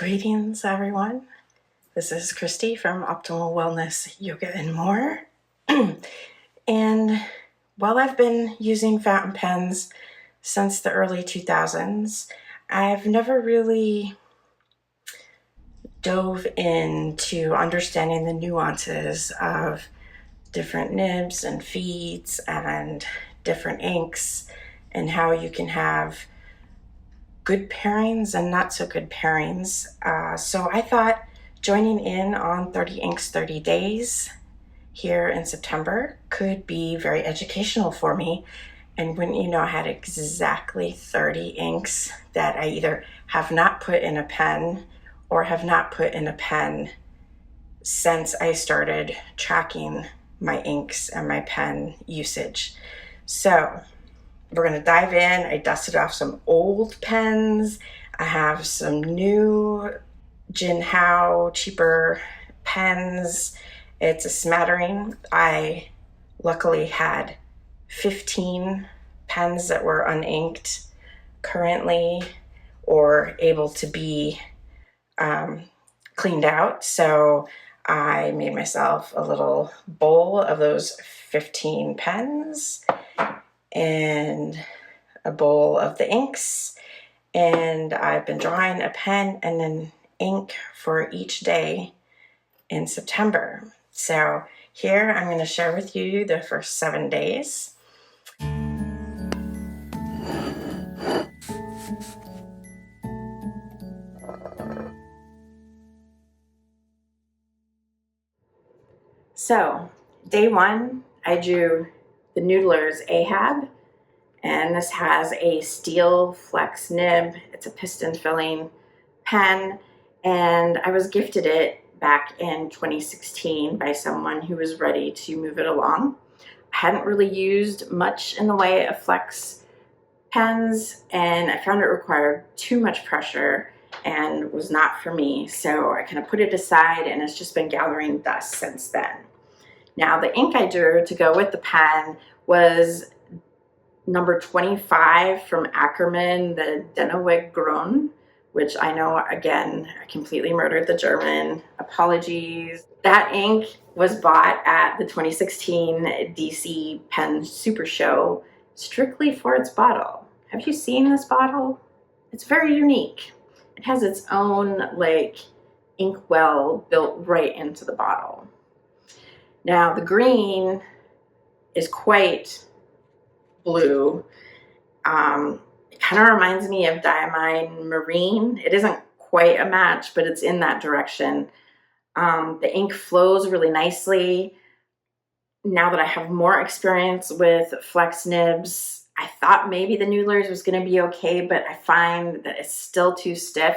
Greetings, everyone. This is Christy from Optimal Wellness, Yoga, and More. And while I've been using fountain pens since the early 2000s, I've never really dove into understanding the nuances of different nibs and feeds and different inks and how you can have good pairings and not so good pairings. So I thought joining in on 30 Inks 30 Days here in September could be very educational for me. And wouldn't you know, I had exactly 30 inks that I either have not put in a pen or have not put in a pen since I started tracking my inks and my pen usage. So we're going to dive in. I dusted off some old pens. I have some new Jinhao cheaper pens. It's a smattering. I luckily had 15 pens that were uninked currently or able to be cleaned out. So I made myself a little bowl of those 15 pens and a bowl of the inks, and I've been drawing a pen and an ink for each day in September. So here I'm going to share with you the first 7 days. So day 1, I drew the Noodler's Ahab, and this has a steel flex nib. It's a piston filling pen, and I was gifted it back in 2016 by someone who was ready to move it along. I hadn't really used much in the way of flex pens, and I found it required too much pressure and was not for me, so I kind of put it aside, and it's just been gathering dust since then. Now, the ink I drew to go with the pen was number 25 from Akkerman, the Dennweg Groen, which I know, again, I completely murdered the German. Apologies. That ink was bought at the 2016 DC Pen Super Show strictly for its bottle. Have you seen this bottle? It's very unique. It has its own, ink well built right into the bottle. Now, the green is quite blue. It kind of reminds me of Diamine Marine. It isn't quite a match, but it's in that direction. The ink flows really nicely. Now that I have more experience with flex nibs, I thought maybe the Noodler's was going to be okay, but I find that it's still too stiff.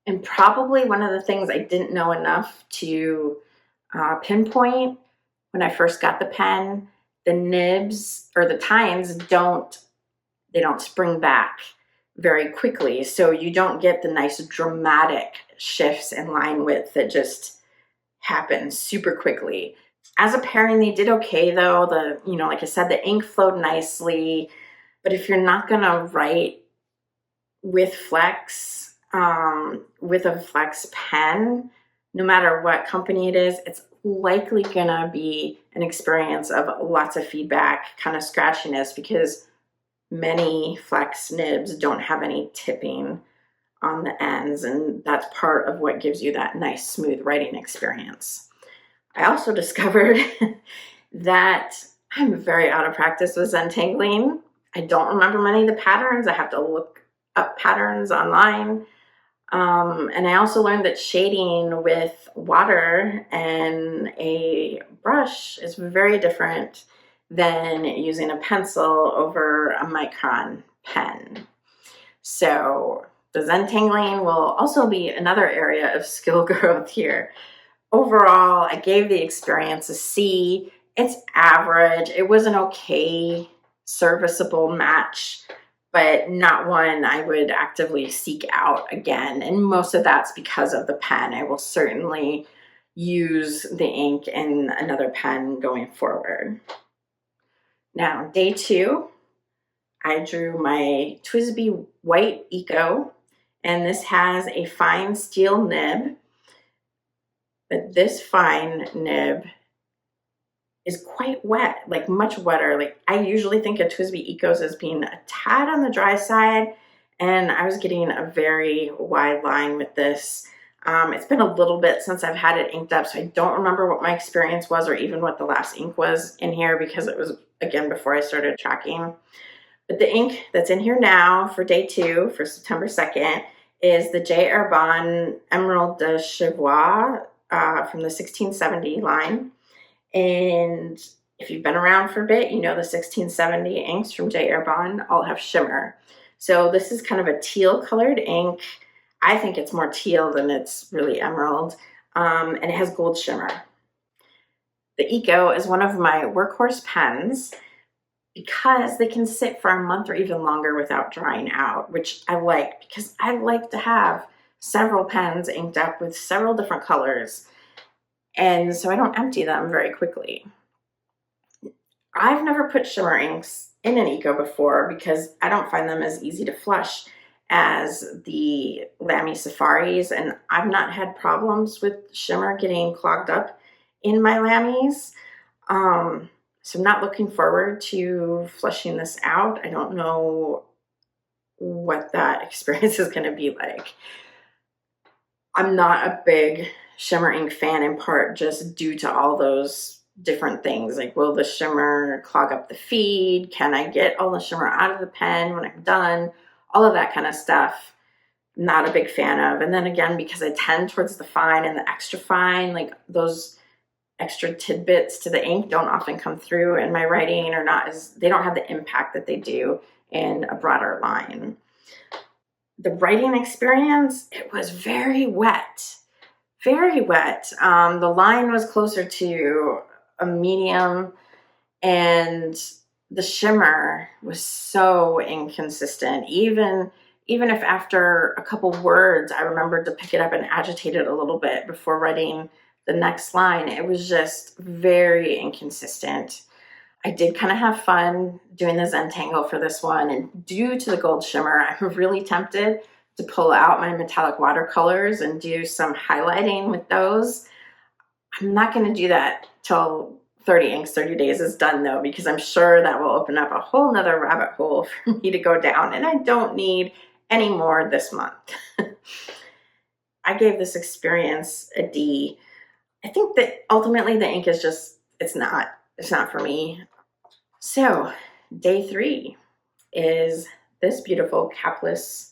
And probably one of the things I didn't know enough to pinpoint when I first got the pen, the nibs or the tines don't spring back very quickly. So you don't get the nice dramatic shifts in line width that just happen super quickly. As a pairing, they did okay though. Like I said, the ink flowed nicely, but if you're not gonna write with flex, with a flex pen, no matter what company it is, it's likely gonna be an experience of lots of feedback, kind of scratchiness, because many flex nibs don't have any tipping on the ends, and that's part of what gives you that nice smooth writing experience. I also discovered that I'm very out of practice with Zentangling. I don't remember many of the patterns. I have to look up patterns online. And I also learned that shading with water and a brush is very different than using a pencil over a micron pen. So the Zentangling will also be another area of skill growth here. Overall, I gave the experience a C. It's average. It was an okay, serviceable match, but not one I would actively seek out again. And most of that's because of the pen. I will certainly use the ink in another pen going forward. Now, day 2, I drew my TWSBI White Eco, and this has a fine steel nib, but this fine nib is quite wet, like much wetter. Like I usually think of TWSBI Ecos as being a tad on the dry side, and I was getting a very wide line with this. It's been a little bit since I've had it inked up, so I don't remember what my experience was or even what the last ink was in here because it was, again, before I started tracking. But the ink that's in here now for day 2, for September 2nd, is the J. Herbin Emerald de Chivor from the 1670 line. And if you've been around for a bit, you know the 1670 inks from J. Herbin all have shimmer. So this is kind of a teal colored ink. I think it's more teal than it's really emerald, and it has gold shimmer. The Eco is one of my workhorse pens because they can sit for a month or even longer without drying out, which I like because I like to have several pens inked up with several different colors, and so I don't empty them very quickly. I've never put shimmer inks in an Eco before because I don't find them as easy to flush as the Lamy Safaris, and I've not had problems with shimmer getting clogged up in my Lamys. So I'm not looking forward to flushing this out. I don't know what that experience is going to be like. I'm not a big shimmer ink fan, in part just due to all those different things. Like, will the shimmer clog up the feed? Can I get all the shimmer out of the pen when I'm done? All of that kind of stuff, not a big fan of. And then again, because I tend towards the fine and the extra fine, like those extra tidbits to the ink don't often come through in my writing, or not as, they don't have the impact that they do in a broader line. The writing experience, it was very wet, very wet. The line was closer to a medium, and the shimmer was so inconsistent. Even if after a couple words I remembered to pick it up and agitate it a little bit before writing the next line, it was just very inconsistent. I did kind of have fun doing the Zentangle for this one, and due to the gold shimmer, I'm really tempted to pull out my metallic watercolors and do some highlighting with those. I'm not going to do that till 30 inks, 30 days is done though, because I'm sure that will open up a whole nother rabbit hole for me to go down, and I don't need any more this month. I gave this experience a D. I think that ultimately the ink is just, it's not for me. So day 3 is this beautiful capless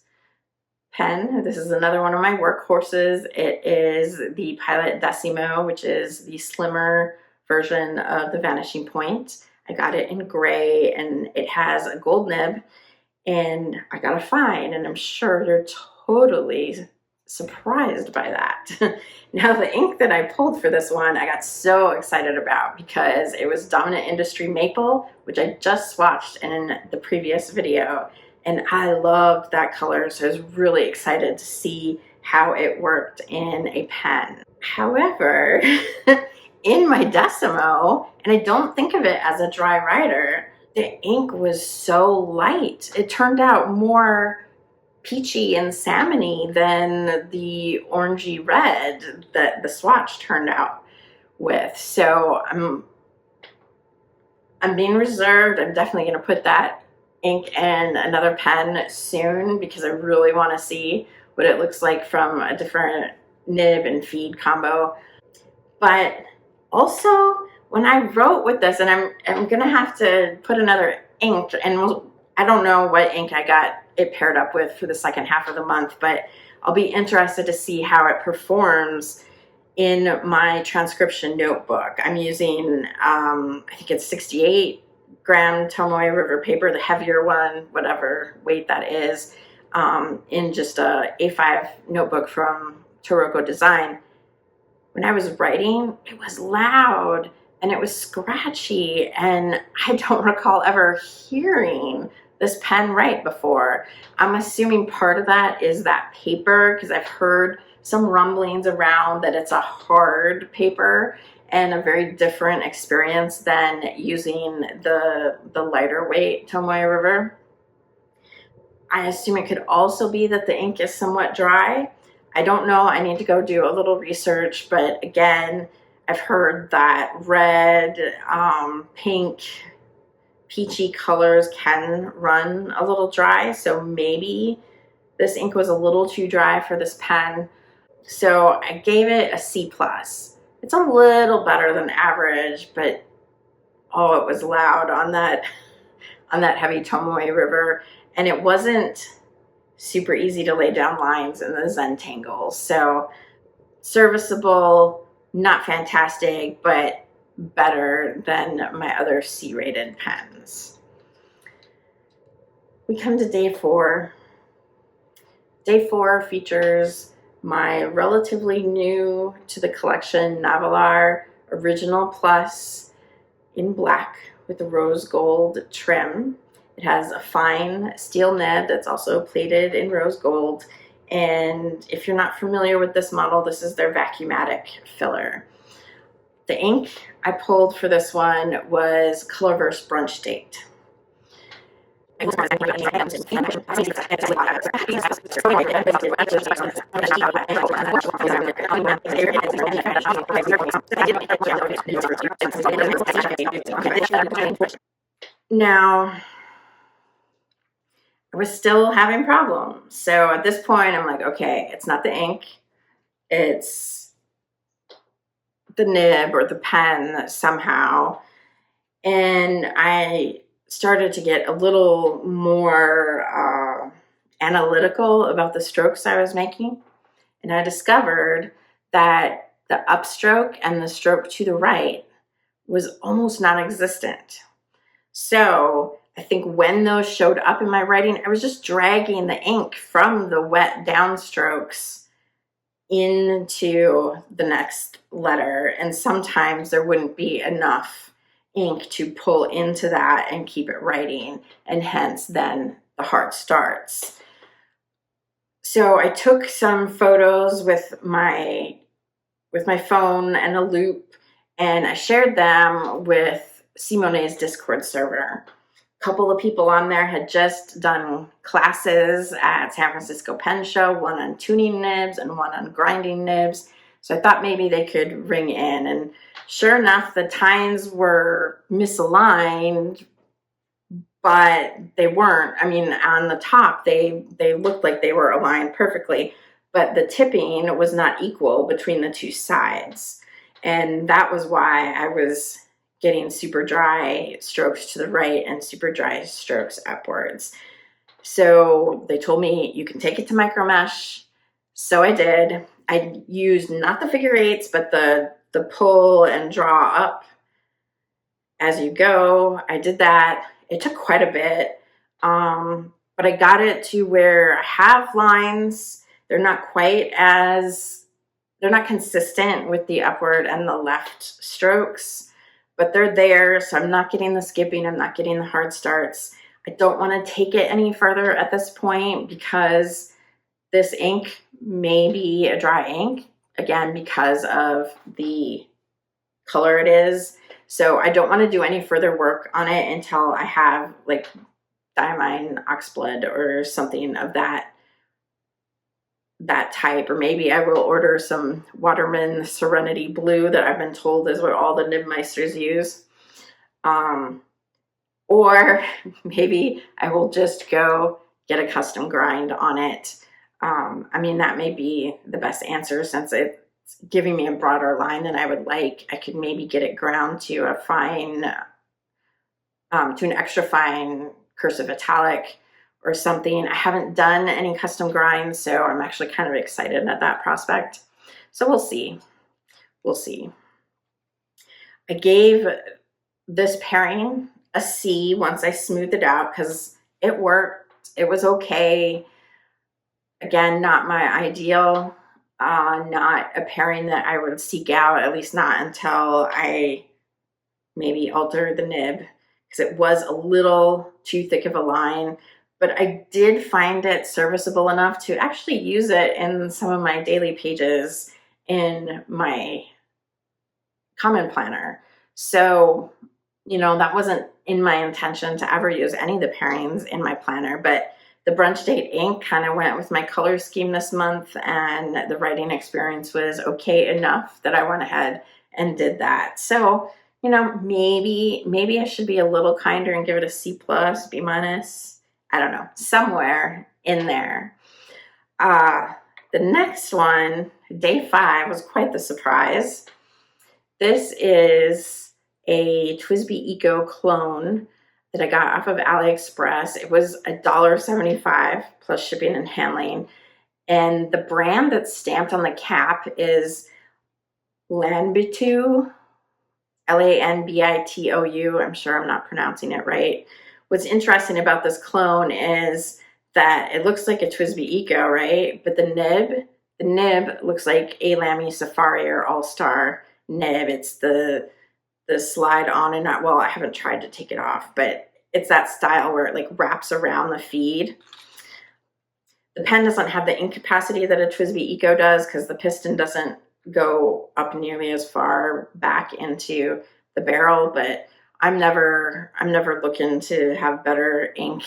pen. This is another one of my workhorses. It is the Pilot Decimo, which is the slimmer version of the Vanishing Point. I got it in gray, and it has a gold nib, and I got a fine, and I'm sure you're totally surprised by that. Now, the ink that I pulled for this one, I got so excited about because it was Dominant Industry Maple, which I just swatched in the previous video, and I loved that color, so I was really excited to see how it worked in a pen. However, in my Decimo, and I don't think of it as a dry writer, the ink was so light. It turned out more peachy and salmony than the orangey red that the swatch turned out with. So I'm being reserved. I'm definitely going to put that ink in another pen soon because I really want to see what it looks like from a different nib and feed combo. But also, when I wrote with this, and I'm going to have to put another ink, and I don't know what ink I got it paired up with for the second half of the month, but I'll be interested to see how it performs in my transcription notebook. I'm using, I think it's 68 gram Tomoe River paper, the heavier one, whatever weight that is, in just a A5 notebook from Toroko Design. When I was writing, it was loud and it was scratchy, and I don't recall ever hearing this pen write before. I'm assuming part of that is that paper, because I've heard some rumblings around that it's a hard paper and a very different experience than using the lighter weight Tomoe River. I assume it could also be that the ink is somewhat dry. I don't know. I need to go do a little research, but again, I've heard that red, pink, peachy colors can run a little dry, so maybe this ink was a little too dry for this pen. So I gave it a C+. It's a little better than average, but oh, it was loud on that heavy Tomoe river, and it wasn't super easy to lay down lines in the Zentangle. So serviceable, not fantastic, but better than my other C-rated pens. We come to day 4. Day 4 features my relatively new to the collection Navhalur Original Plus in black with a rose gold trim. It has a fine steel nib that's also plated in rose gold. And if you're not familiar with this model, this is their vacuumatic filler. The ink I pulled for this one was Colorverse Brunch Date. Now, I was still having problems. So at this point, I'm like, okay, it's not the ink, it's the nib or the pen somehow. And I started to get a little more analytical about the strokes I was making. And I discovered that the upstroke and the stroke to the right was almost non-existent. So I think when those showed up in my writing, I was just dragging the ink from the wet downstrokes into the next letter. And sometimes there wouldn't be enough ink to pull into that and keep it writing. And hence then the hard starts. So I took some photos with my phone and a loupe, and I shared them with Simone's Discord server. A couple of people on there had just done classes at San Francisco Pen Show, one on tuning nibs and one on grinding nibs. So I thought maybe they could ring in. And sure enough, the tines were misaligned, but they weren't. I mean, on the top, they looked like they were aligned perfectly, but the tipping was not equal between the two sides. And that was why I was getting super dry strokes to the right and super dry strokes upwards. So they told me you can take it to micromesh. So I did. I used not the figure eights, but the pull and draw up as you go. I did that. It took quite a bit, but I got it to where I have lines. They're not consistent with the upward and the left strokes, but they're there. So I'm not getting the skipping. I'm not getting the hard starts. I don't want to take it any further at this point because this ink may be a dry ink, again, because of the color it is. So I don't want to do any further work on it until I have like Diamine Oxblood or something of that type. Or maybe I will order some Waterman Serenity Blue that I've been told is what all the Nibmeisters use. Or maybe I will just go get a custom grind on it. I mean, that may be the best answer since it's giving me a broader line than I would like. I could maybe get it ground to a fine, to an extra fine cursive italic or something. I haven't done any custom grinds, so I'm actually kind of excited at that prospect. So we'll see. We'll see. I gave this pairing a C once I smoothed it out because it worked. It was okay. Again, not my ideal, not a pairing that I would seek out, at least not until I maybe alter the nib, because it was a little too thick of a line. But I did find it serviceable enough to actually use it in some of my daily pages in my common planner. So, you know, that wasn't in my intention to ever use any of the pairings in my planner, but The Brunch Date ink kind of went with my color scheme this month, and the writing experience was okay enough that I went ahead and did that. So, you know, maybe I should be a little kinder and give it a C+, B-. I don't know, somewhere in there. The next one, day 5, was quite the surprise. This is a TWSBI Eco clone that I got off of AliExpress. It was $1.75 plus shipping and handling. And the brand that's stamped on the cap is Lanbitou, Lanbitou. I'm sure I'm not pronouncing it right. What's interesting about this clone is that it looks like a TWSBI Eco, right? But the nib looks like a Lamy Safari or All-Star nib. It's the slide on and not, well, I haven't tried to take it off, but it's that style where it like wraps around the feed. The pen doesn't have the ink capacity that a TWSBI Eco does because the piston doesn't go up nearly as far back into the barrel, but I'm never looking to have better ink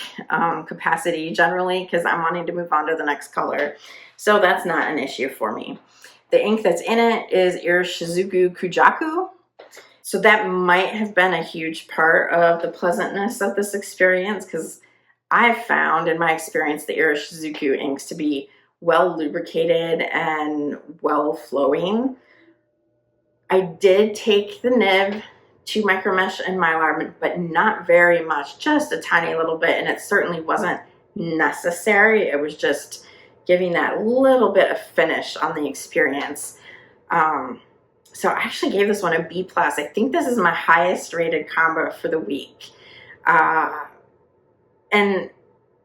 capacity generally because I'm wanting to move on to the next color. So that's not an issue for me. The ink that's in it is Iroshizuku Ku-jaku. So that might have been a huge part of the pleasantness of this experience because I've found in my experience the Iroshizuku inks to be well lubricated and well flowing. I did take the nib to micromesh and Mylar, but not very much, just a tiny little bit, and it certainly wasn't necessary. It was just giving that little bit of finish on the experience. So I actually gave this one a B+. I think this is my highest rated combo for the week. And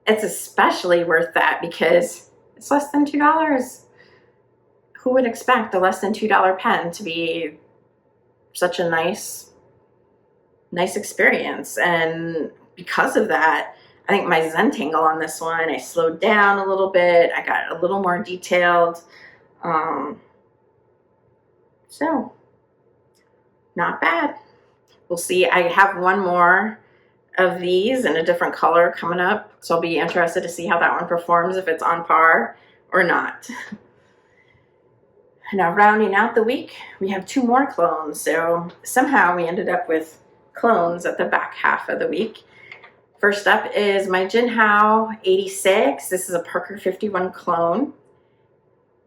it's especially worth that because it's less than $2. Who would expect a less than $2 pen to be such a nice experience? And because of that, I think my Zentangle on this one, I slowed down a little bit. I got a little more detailed. So, not bad. We'll see. I have one more of these in a different color coming up, so I'll be interested to see how that one performs, if it's on par or not. Now, rounding out the week, we have 2 more clones, so somehow we ended up with clones at the back half of the week. First up is my Jinhao 86. This is a Parker 51 clone.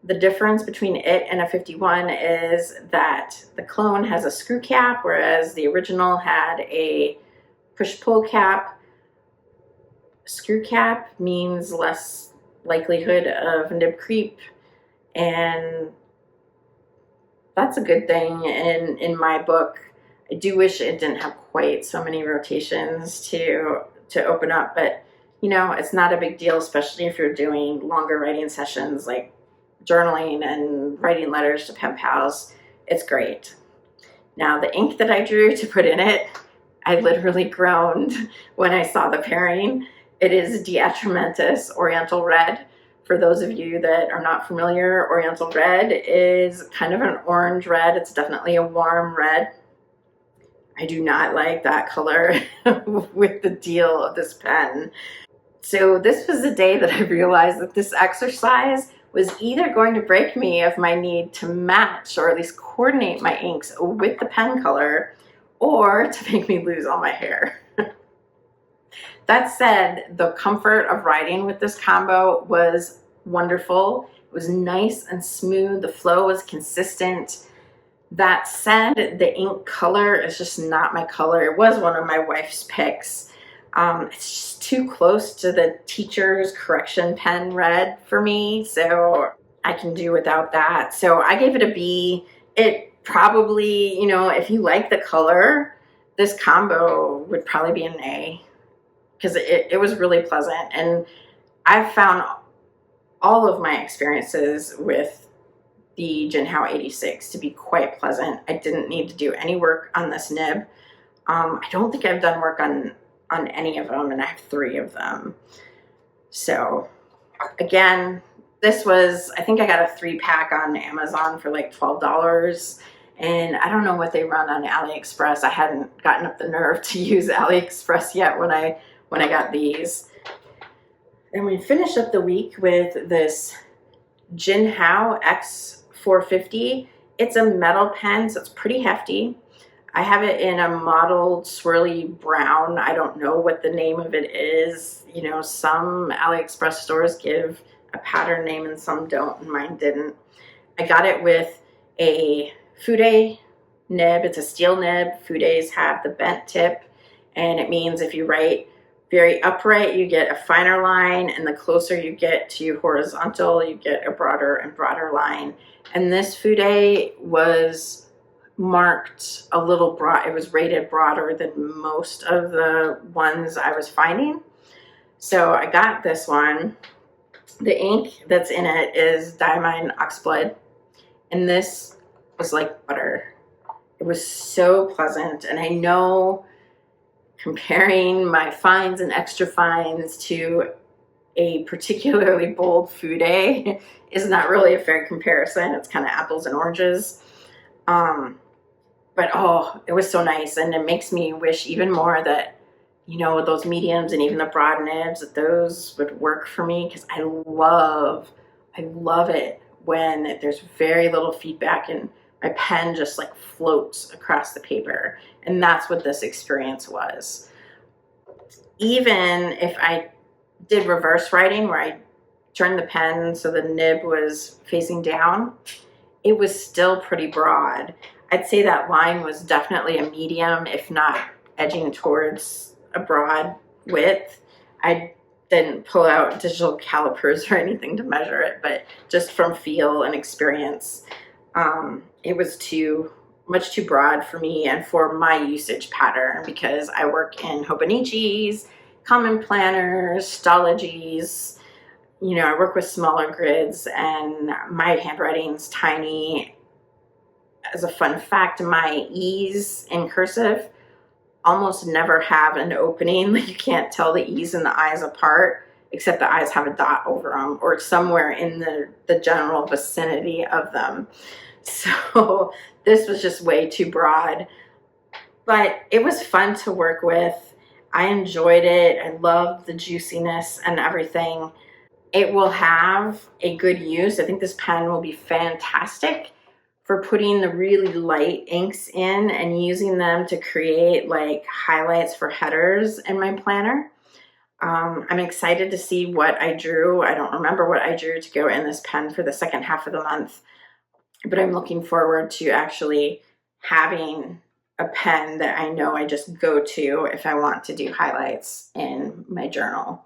The difference between it and a 51 is that the clone has a screw cap, whereas the original had a push-pull cap. Screw cap means less likelihood of nib creep, and that's a good thing in my book. I do wish it didn't have quite so many rotations to open up, but you know, it's not a big deal, especially if you're doing longer writing sessions like journaling and writing letters to pen pals. It's great. Now, the ink that I drew to put in it, I literally groaned when I saw the pairing. It is the Atrementis Oriental Red. For those of you that are not familiar, Oriental Red is kind of an orange red. It's definitely a warm red. I do not like that color with the deal of this pen. So this was the day that I realized that this exercise was either going to break me of my need to match or at least coordinate my inks with the pen color, or to make me lose all my hair. That said, the comfort of writing with this combo was wonderful. It was nice and smooth. The flow was consistent. That said, the ink color is just not my color. It was one of my wife's picks. It's just too close to the teacher's correction pen red for me, so I can do without that. So I gave it a B. It probably, you know, if you like the color, this combo would probably be an A, because it was really pleasant. And I've found all of my experiences with the Jinhao 86 to be quite pleasant. I didn't need to do any work on this nib. I don't think I've done work on any of them, and I have 3 of them. So again, this was, I think I got a 3-pack on Amazon for like $12, and I don't know what they run on AliExpress. I hadn't gotten up the nerve to use AliExpress yet when I got these. And we finish up the week with this Jinhao X450. It's a metal pen, so it's pretty hefty. I have it in a mottled swirly brown. I don't know what the name of it is. You know, some AliExpress stores give a pattern name and some don't, and mine didn't. I got it with a Fude nib. It's a steel nib. Fudes have the bent tip, and it means if you write very upright, you get a finer line, and the closer you get to horizontal, you get a broader and broader line. And this Fude was marked a little broad. It was rated broader than most of the ones I was finding. So I got this one. The ink that's in it is Diamine Oxblood, and this was like butter. It was so pleasant, and I know comparing my fines and extra fines to a particularly bold Fude is not really a fair comparison. It's kind of apples and oranges. But oh, it was so nice, and it makes me wish even more that, you know, those mediums and even the broad nibs, that those would work for me, because I love it when there's very little feedback and my pen just like floats across the paper. And that's what this experience was. Even if I did reverse writing, where I turned the pen so the nib was facing down, it was still pretty broad. I'd say that line was definitely a medium, if not edging towards a broad width. I didn't pull out digital calipers or anything to measure it, but just from feel and experience, it was much too broad for me and for my usage pattern, because I work in Hobonichis, common planners, stologies. You know, I work with smaller grids, and my handwriting's tiny. As a fun fact, my E's in cursive almost never have an opening. Like, you can't tell the E's and the I's apart, except the I's have a dot over them or somewhere in the general vicinity of them. So this was just way too broad, but it was fun to work with. I enjoyed it. I loved the juiciness and everything. It will have a good use. I think this pen will be fantastic for putting the really light inks in and using them to create like highlights for headers in my planner. I'm excited to see what I drew. I don't remember what I drew to go in this pen for the second half of the month, but I'm looking forward to actually having a pen that I know I just go to if I want to do highlights in my journal.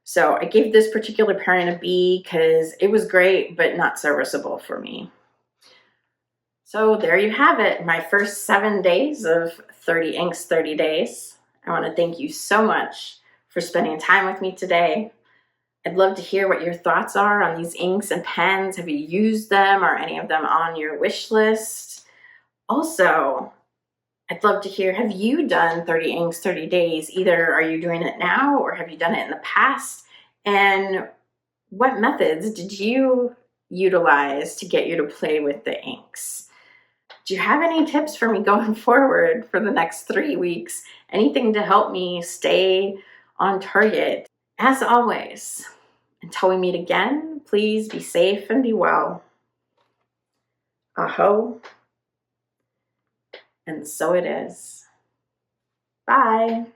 So I gave this particular pairing a B because it was great, but not serviceable for me. So there you have it, my first 7 days of 30 Inks, 30 Days. I want to thank you so much for spending time with me today. I'd love to hear what your thoughts are on these inks and pens. Have you used them? Are any of them on your wish list? Also, I'd love to hear, have you done 30 Inks, 30 Days? Either are you doing it now or have you done it in the past? And what methods did you utilize to get you to play with the inks? Do you have any tips for me going forward for the next 3 weeks? Anything to help me stay on target? As always, until we meet again, please be safe and be well. Aho. And so it is. Bye.